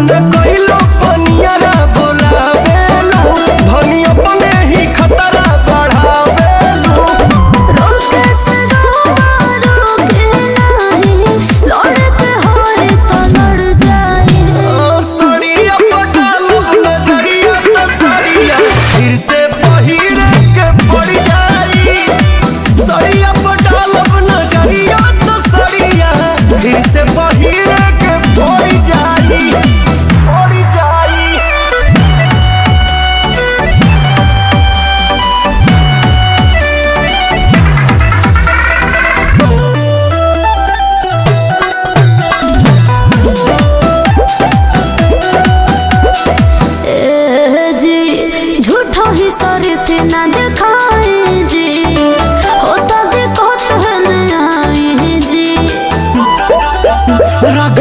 न कइलो पनियरा बोलावेलू धनी अपने ही खतरा बढ़ावेलू। रोके से रोके नहीं लड़ते होए तो लड़ जाए। सड़िया पटालब नजरिया त सड़िया फिर से पहिरे के पड़ जाई। सड़िया पटालब नजरिया त सड़िया फिर से पहिरे के पड़ जाई पड़ जाई। जी झूठो ही शरीफ ना दिखाए जी होता देखो तो है न आए जी। रग